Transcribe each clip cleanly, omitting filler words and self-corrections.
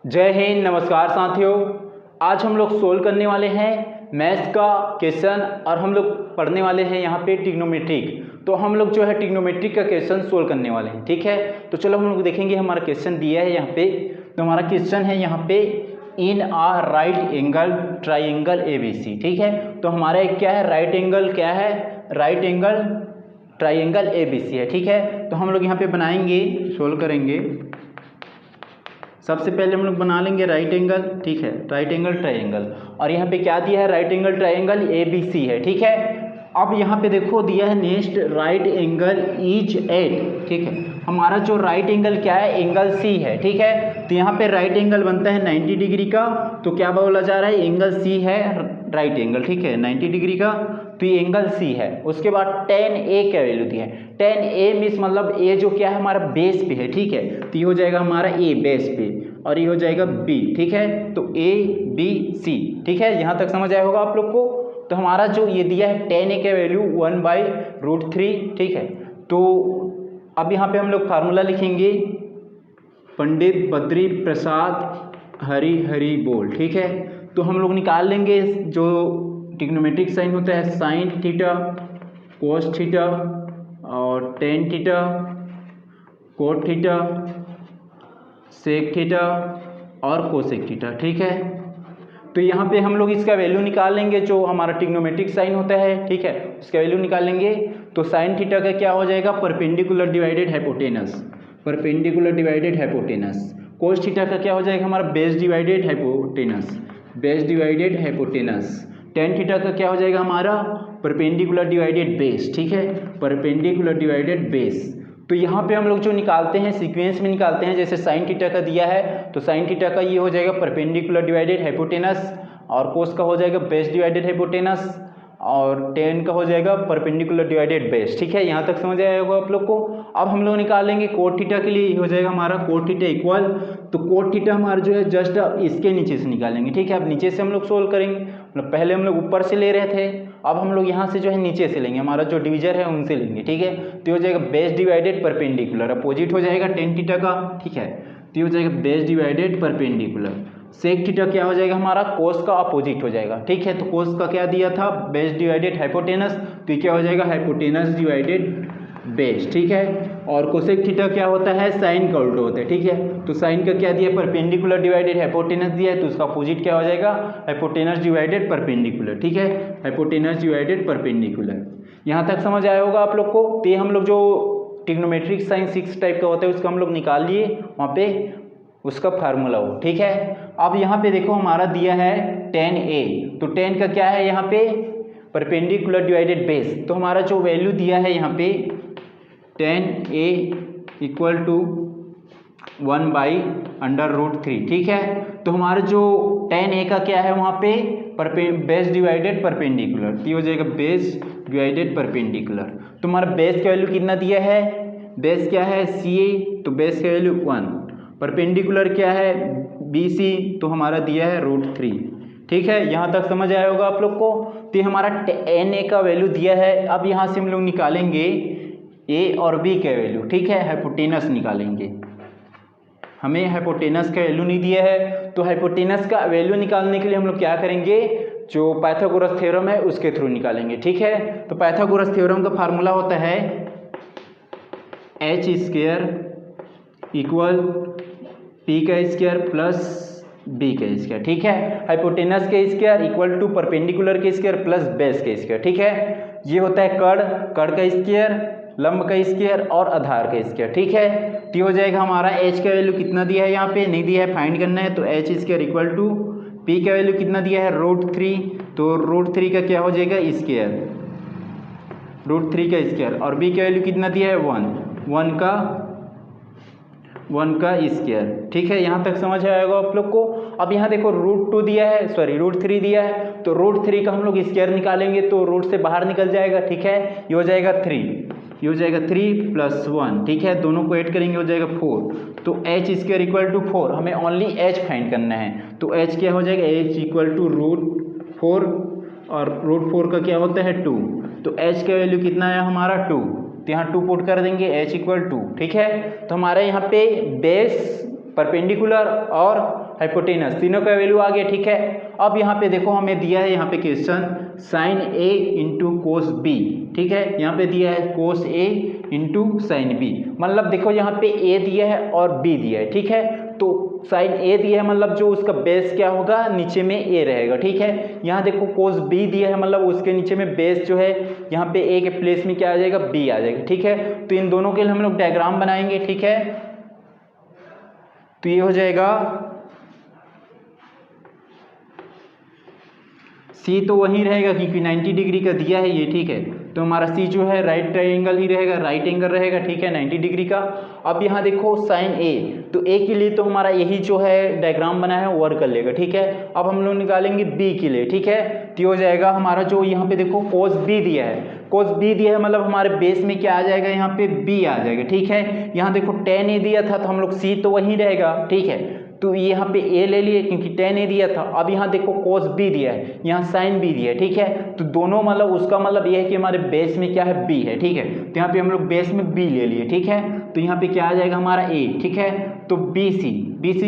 जय हिंद, नमस्कार साथियों। आज हम लोग सोल्व करने वाले हैं मैथ्स का क्वेश्चन और हम लोग पढ़ने वाले हैं यहाँ पे ट्रिग्नोमेट्रिक। तो हम लोग जो है ट्रिग्नोमेट्रिक का क्वेश्चन सोल्व करने वाले हैं, ठीक है। तो चलो हम लोग देखेंगे, हमारा क्वेश्चन दिया है यहाँ पे। तो हमारा क्वेश्चन है यहाँ पे इन आ राइट एंगल ट्राइंगल ABC, ठीक है। तो हमारा एक क्या है, राइट एंगल क्या है, राइट एंगल ट्राइंगल ABC है, ठीक है। तो हम लोग यहाँ पे बनाएंगे, सोल्व करेंगे। सबसे पहले हम लोग बना लेंगे राइट एंगल, ठीक है, राइट एंगल ट्राइंगल। और यहाँ पे क्या दिया है, राइट एंगल ट्राइंगल ABC है, ठीक है। अब यहाँ पे देखो दिया है next right angle is at, ठीक है। हमारा जो राइट एंगल क्या है, एंगल C है, ठीक है। तो यहाँ पे राइट एंगल बनता है 90 डिग्री का। तो क्या बोला जा रहा है, एंगल C है राइट एंगल, ठीक है, 90 डिग्री का। तो ये एंगल C है। उसके बाद tan A क्या वैल्यू दी है, tan A मीन्स मतलब A जो क्या है हमारा बेस पे है, ठीक है। तो ये हो जाएगा हमारा A बेस पे और ये हो जाएगा B, ठीक है। तो ABC, ठीक है। यहाँ तक समझ आया होगा आप लोग को। तो हमारा जो ये दिया है tan A का वैल्यू 1/√3, ठीक है। तो अब यहाँ पे हम लोग फार्मूला लिखेंगे, पंडित बद्री प्रसाद हरि हरि बोल, ठीक है। तो हम लोग निकाल लेंगे जो ट्रिग्नोमेट्रिक साइन होता है, साइन थीटा, कोस थीटा और tan theta, cot theta, sec theta और कोसेक थीटा, ठीक है। तो यहाँ पे हम लोग इसका वैल्यू निकाल लेंगे, जो हमारा ट्रिग्नोमेट्रिक साइन होता है, ठीक है, उसका वैल्यू निकालेंगे। तो साइन थीटा का क्या हो जाएगा, perpendicular divided hypotenuse, perpendicular divided hypotenuse. Cos theta का क्या हो जाएगा हमारा base divided hypotenuse, base divided hypotenuse. Tan theta का क्या हो जाएगा हमारा परपेंडिकुलर डिवाइडेड बेस, ठीक है, परपेंडिकुलर डिवाइडेड बेस। तो यहाँ पे हम लोग जो निकालते हैं सीक्वेंस में निकालते हैं, जैसे साइन थीटा का दिया है तो साइन थीटा का ये हो जाएगा परपेंडिकुलर डिवाइडेड हाइपोटेनस, और कोस का हो जाएगा बेस डिवाइडेड हाइपोटेनस, और टेन का हो जाएगा परपेंडिकुलर डिवाइडेड बेस, ठीक है। यहाँ तक समझ आया होगा आप लोग को। अब हम लोग निकालेंगे कोट थीटा के लिए, ये हो जाएगा हमारा कोट थीटा इक्वल, तो कोट थीटा हमारा जो है जस्ट इसके नीचे से निकालेंगे, ठीक है। अब नीचे से हम लोग सोल्व करेंगे, मतलब पहले हम लोग ऊपर से ले रहे थे, अब हम लोग यहाँ से जो है नीचे से लेंगे, हमारा जो डिवीजर है उनसे लेंगे, ठीक है। तो हो जाएगा बेस डिवाइडेड परपेंडिकुलर, अपोजिट हो जाएगा टेन थीटा का, ठीक है। तो हो जाएगा base divided perpendicular. Sec theta क्या हो जाएगा हमारा, कोस का अपोजिट हो जाएगा, ठीक है। तो कोस का क्या दिया था, बेस डिवाइडेड हाइपोटेनस, तो क्या हो जाएगा हाइपोटेनस डिवाइडेड बेस, ठीक है। और कोसेक थीटा क्या होता है, साइन का उल्टा होता है, ठीक है। तो साइन का क्या दिया, परपेंडिकुलर डिवाइडेड हाइपोटेनस दिया है, तो उसका अपोजिट क्या हो जाएगा, हाइपोटेनस डिवाइडेड परपेंडिकुलर, ठीक है, हाइपोटेनस डिवाइडेड परपेंडिकुलर। यहाँ तक समझ आया होगा आप लोग को। तो ये हम लोग जो ट्रिग्नोमेट्रिक साइन 6 टाइप का होता है उसका हम लोग निकाल लिए, वहाँ पे उसका फार्मूला हो, ठीक है। अब यहाँ पे देखो हमारा दिया है tan A, तो tan का क्या है यहाँ पे परपेंडिकुलर डिवाइडेड बेस, तो हमारा जो वैल्यू दिया है यहाँ पे tan A इक्वल टू 1/√3, ठीक है। तो हमारा जो tan A का क्या है वहाँ पे बेस डिवाइडेड परपेंडिकुलर, तो ये हो जाएगा बेस डिवाइडेड परपेंडिकुलर। तो हमारा बेस का वैल्यू कितना दिया है, बेस क्या है CA, तो बेस का वैल्यू 1, परपेंडिकुलर क्या है BC, तो हमारा दिया है √3, ठीक है। यहाँ तक समझ आया होगा आप लोग को। तो ये हमारा tan A का वैल्यू दिया है। अब यहाँ से हम लोग निकालेंगे A और B का वैल्यू, ठीक है, हाइपोटेनस निकालेंगे। हमें हाइपोटेनस का वैल्यू नहीं दिया है, तो हाइपोटेनस का वैल्यू निकालने के लिए हम लोग क्या करेंगे, जो पाइथागोरस थ्योरम है उसके थ्रू निकालेंगे, ठीक है। तो पाइथागोरस थ्योरम का फार्मूला होता है h² इक्वल P का स्क्वायर प्लस B का स्क्वायर, ठीक है। हाइपोटेनस के स्क्वायर इक्वल टू परपेंडिकुलर के स्क्वायर प्लस बेस के स्क्वायर, ठीक है। ये होता है कर्ण का स्क्वायर, लंब का स्क्वायर और आधार का स्क्वायर, ठीक है। तो हो जाएगा हमारा h का वैल्यू कितना दिया है, यहाँ पे नहीं दिया है, फाइंड करना है। तो h² इक्वल टू P का वैल्यू कितना दिया है √3, तो √3 का क्या हो जाएगा स्क्वायर, √3 का स्क्वायर, और B का वैल्यू कितना दिया है 1 का स्क्वायर, ठीक है। यहाँ तक समझ आएगा आप लोग को। अब यहाँ देखो √2 दिया है, सॉरी √3 दिया है, तो √3 का हम लोग स्क्वायर निकालेंगे तो रूट से बाहर निकल जाएगा, ठीक है। ये हो जाएगा 3, ये हो जाएगा 3 + 1, ठीक है, दोनों को ऐड करेंगे हो जाएगा 4। तो h² इक्वल टू 4, हमें ओनली h फाइंड करना है। तो h क्या हो जाएगा, h इक्वल टू √4, और √4 का क्या होता है 2, तो h का वैल्यू कितना है हमारा 2, तो यहाँ 2 पुट कर देंगे, h इक्वल 2, ठीक है। तो हमारे यहाँ पे बेस परपेंडिकुलर और हाइपोटेनस, तीनों का वैल्यू आ गया। ठीक है, अब यहाँ पे देखो हमें दिया है यहाँ पे question sign A into cos B. ठीक है, यहाँ पे दिया है कोस ए इंटू साइन बी, मतलब देखो यहाँ पे ए दिया है और बी दिया है। ठीक है, तो साइन ए दिया है मतलब जो उसका बेस क्या होगा, नीचे में ए रहेगा। ठीक है, यहाँ देखो कोस बी दिया है मतलब उसके नीचे में बेस जो है यहाँ पे ए के प्लेस में क्या आ जाएगा, बी आ जाएगा। ठीक है, तो इन दोनों के लिए हम लोग डायग्राम बनाएंगे। ठीक है, तो ये हो जाएगा सी तो वही रहेगा क्योंकि 90 डिग्री का दिया है ये। ठीक है, तो हमारा सी जो है राइट ट्रायंगल ही रहेगा, राइट एंगल रहेगा। ठीक है, 90 डिग्री का। अब यहाँ देखो साइन ए, तो ए के लिए तो हमारा यही जो है डायग्राम बना है वर्क कर लेगा। ठीक है, अब हम लोग निकालेंगे बी के लिए। ठीक है, तो हो जाएगा हमारा जो यहाँ पे देखो कोस बी दिया है, कोस बी दिया है मतलब हमारे बेस में क्या आ जाएगा, यहाँ पे बी आ जाएगा। ठीक है, यहाँ देखो टेन ए दिया था तो हम लोग सी तो वही रहेगा। ठीक है, तो यहाँ पे ए ले लिए क्योंकि टेन ए दिया था। अब यहाँ देखो कोस बी दिया है, यहाँ साइन बी दिया है। ठीक है, तो दोनों मतलब उसका मतलब ये है कि हमारे बेस में क्या है, बी है। ठीक है, तो यहाँ पे हम लोग बेस में बी ले लिए। ठीक है, तो यहाँ पे क्या आ जाएगा हमारा ए। ठीक है, तो बी सी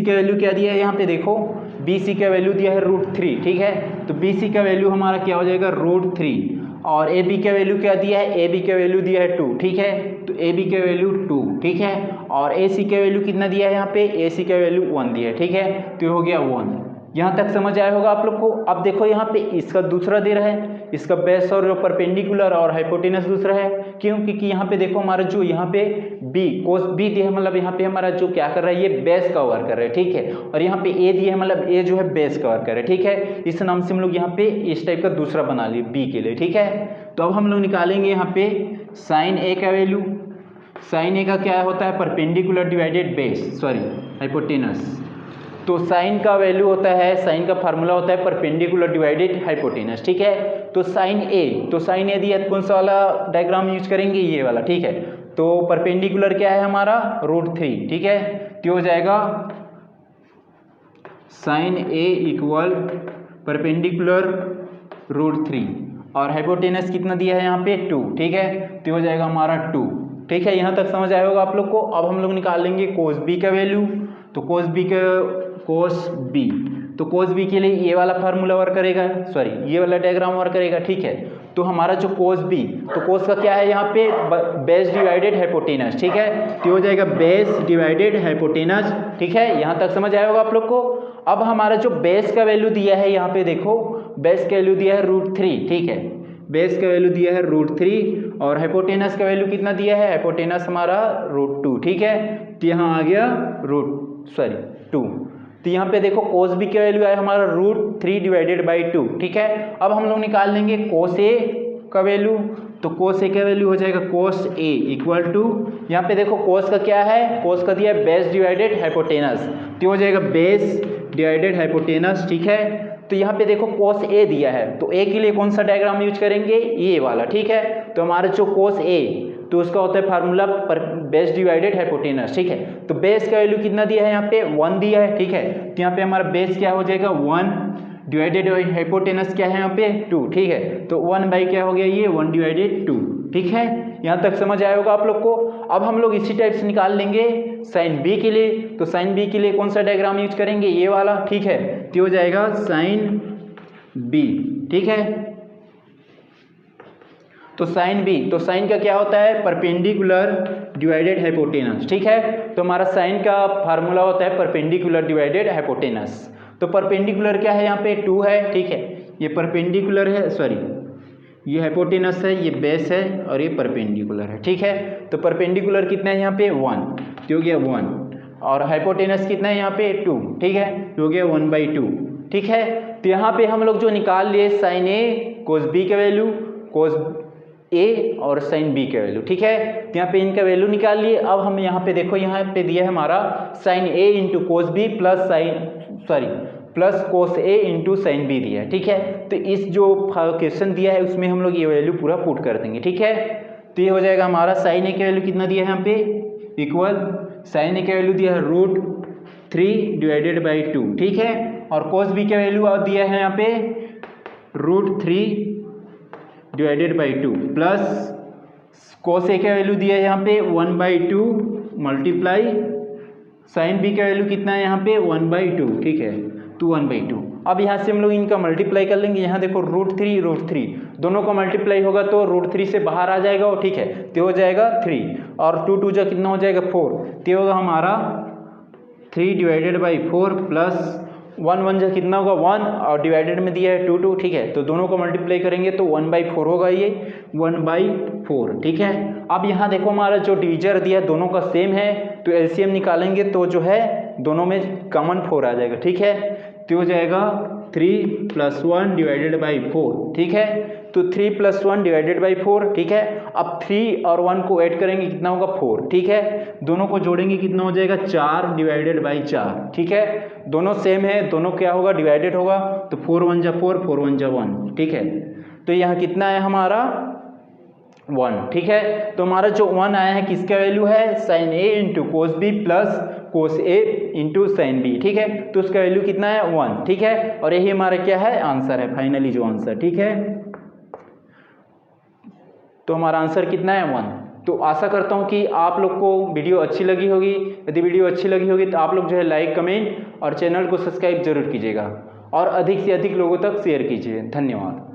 का वैल्यू क्या दिया है, यहाँ पे देखो बी सी का वैल्यू दिया है √3। ठीक है, तो बी सी का वैल्यू हमारा क्या हो जाएगा, √3। और ए बी का वैल्यू क्या दिया है, ए बी का वैल्यू दिया है 2। ठीक है, तो ए बी का वैल्यू 2। ठीक है, और ए सी का वैल्यू कितना दिया है, यहाँ पे ए सी का वैल्यू 1 दिया है। ठीक है, तो ये हो गया 1। यहाँ तक समझ आया होगा आप लोग को। अब देखो यहाँ पे इसका दूसरा दे रहा है, इसका बेस और परपेंडिकुलर और हाइपोटेनस दूसरा है। क्यों, क्योंकि यहाँ पे देखो हमारा जो यहाँ पे बी कोस बी दिया है मतलब यहाँ पे हमारा जो क्या कर रहा है, ये बेस का वर्क कर रहा है। ठीक है, और यहाँ पे ए दिया है मतलब ए जो है बेस का वर्क कर रहा है। ठीक है, इस नाम से हम लोग यहाँ पे इस टाइप का दूसरा बना लिए बी के लिए। ठीक है, तो अब हम लोग निकालेंगे यहाँ पे साइन ए का वैल्यू। साइन ए का क्या होता है, perpendicular divided base, sorry hypotenuse. तो साइन का वैल्यू होता है, साइन का फार्मूला होता है परपेंडिकुलर डिवाइडेड हाइपोटेनस। ठीक है, तो साइन ए दिया है, कौन सा वाला डायग्राम यूज करेंगे, ये वाला। ठीक है, तो परपेंडिकुलर क्या है हमारा, √3। ठीक है, तो हो जाएगा साइन ए इक्वल परपेंडिकुलर √3 और हाइपोटेनस कितना दिया है यहाँ पे 2। ठीक है, तो हो जाएगा हमारा 2। ठीक है, यहाँ तक समझ आया होगा आप लोग को। अब हम लोग निकाल लेंगे कोस बी का वैल्यू। तो कोस बी के लिए ये वाला फार्मूला वर्क करेगा, सॉरी ये वाला डायग्राम वर्क करेगा। ठीक है, तो हमारा जो कोस बी, तो कोस का क्या है यहाँ पे, बेस डिवाइडेड हाइपोटेनस। ठीक है, तो हो जाएगा बेस डिवाइडेड हाइपोटेनस। ठीक है, यहाँ तक समझ आया होगा आप लोग को। अब हमारा जो बेस का वैल्यू दिया है, यहाँ पे देखो बेस का वैल्यू दिया है √3। ठीक है, बेस का वैल्यू दिया है √3 और हाइपोटेनस का वैल्यू कितना दिया है, हाइपोटेनस हमारा √2। ठीक है, तो यहाँ आ गया 2। तो यहाँ पे देखो कोस बी का वैल्यू आया हमारा √3/2। ठीक है, अब हम लोग निकाल लेंगे कोस ए का वैल्यू। तो कोस ए का वैल्यू हो जाएगा कोस ए इक्वल टू, यहाँ पे देखो कोस का क्या है, कोस का दिया है बेस डिवाइडेड हाइपोटेनस, तो हो जाएगा बेस डिवाइडेड हाइपोटेनस। ठीक है, तो यहाँ पे देखो कोस ए दिया है, तो ए के लिए कौन सा डायग्राम यूज करेंगे, ये वाला। ठीक है, तो हमारा जो कोस ए, तो उसका होता है फार्मूला पर बेस डिवाइडेड हाइपोटेनस। ठीक है, तो बेस का वैल्यू कितना दिया है, यहाँ पे 1 दिया है। ठीक है, तो यहाँ पे हमारा बेस क्या हो जाएगा 1 डिवाइडेड हाइपोटेनस क्या है यहाँ पे 2। ठीक है, तो 1 बाई क्या हो गया, ये 1/2। ठीक है, यहाँ तक समझ आया होगा आप लोग को। अब हम लोग इसी टाइप से निकाल लेंगे साइन बी के लिए। तो साइन बी के लिए कौन सा डायग्राम यूज करेंगे, ये वाला। ठीक है, तो हो जाएगा साइन बी। ठीक है, तो साइन बी, तो साइन का क्या होता है, परपेंडिकुलर डिवाइडेड हाइपोटेनस। ठीक है, तो हमारा साइन का फार्मूला होता है परपेंडिकुलर डिवाइडेड हाइपोटेनस। तो परपेंडिकुलर क्या है, यहाँ पे 2 है। ठीक है, ये परपेंडिकुलर है, सॉरी ये हाइपोटेनस है, ये बेस है और ये परपेंडिकुलर है। ठीक है, तो परपेंडिकुलर कितना है यहाँ पे 1, तो हो गया 1 और हाइपोटेनस कितना है यहाँ पे 2। ठीक है, तो हो गया 1/2। ठीक है, तो यहाँ पे हम लोग जो निकाल लिए साइन ए कोस बी का वैल्यू, कोस ए और साइन बी का वैल्यू। ठीक है, तो यहाँ पे इनका वैल्यू निकाल लिए। अब हम यहाँ पे देखो, यहाँ पे दिया है हमारा sine A into cos B plus cos A into sine B दिया है। ठीक है, तो इस जो क्वेश्चन दिया है उसमें हम लोग ये वैल्यू पूरा पुट कर देंगे। ठीक है, तो ये हो जाएगा हमारा साइन ए का वैल्यू कितना दिया है यहाँ पे, इक्वल साइन ए का वैल्यू दिया है √3/2। ठीक है, और कोस बी का वैल्यू दिया है यहाँ पे √3/2 प्लस कोस ए का वैल्यू दिया है यहाँ पे 1/2 मल्टीप्लाई साइन बी का वैल्यू कितना है यहाँ पे 1/2, ठीक है, तो 1/2। अब यहाँ से हम लोग इनका मल्टीप्लाई कर लेंगे। यहाँ देखो √3 दोनों का मल्टीप्लाई होगा तो √3 से बाहर आ जाएगा वो, ठीक है, तो हो जाएगा 3 और 2 2 जा कितना हो जाएगा 4, तो होगा हमारा 3/4 प्लस 1 1 जा कितना होगा 1 और डिवाइडेड में दिया है 2 2, ठीक है, तो दोनों को मल्टीप्लाई करेंगे तो 1/4 होगा, ये 1/4, ठीक है। अब यहाँ देखो हमारा जो डिविजर दिया है दोनों का सेम है, तो एलसीएम निकालेंगे तो जो है दोनों में कॉमन 4 आ जाएगा, ठीक है, तो हो जाएगा 3 + 1/4, ठीक है, तो 3 + 1/4, ठीक है। अब 3 और 1 को ऐड करेंगे कितना होगा 4, ठीक है, दोनों को जोड़ेंगे कितना हो जाएगा 4/4, ठीक है, दोनों सेम है, दोनों क्या होगा डिवाइडेड होगा, तो 4 1 जा 4, 4 1 जा 1, ठीक है, तो यहाँ कितना है हमारा 1, ठीक है। तो हमारा जो 1 आया है किसका वैल्यू है, sin A × cos B plus cos A × sin B, ठीक है, तो उसका वैल्यू कितना है 1, ठीक है, और यही हमारा क्या है आंसर है, फाइनली जो आंसर, ठीक है, तो हमारा आंसर कितना है 1। तो आशा करता हूँ कि आप लोग को वीडियो अच्छी लगी होगी। यदि वीडियो अच्छी लगी होगी तो आप लोग जो है लाइक, कमेंट और चैनल को सब्सक्राइब जरूर कीजिएगा और अधिक से अधिक लोगों तक शेयर कीजिए। धन्यवाद।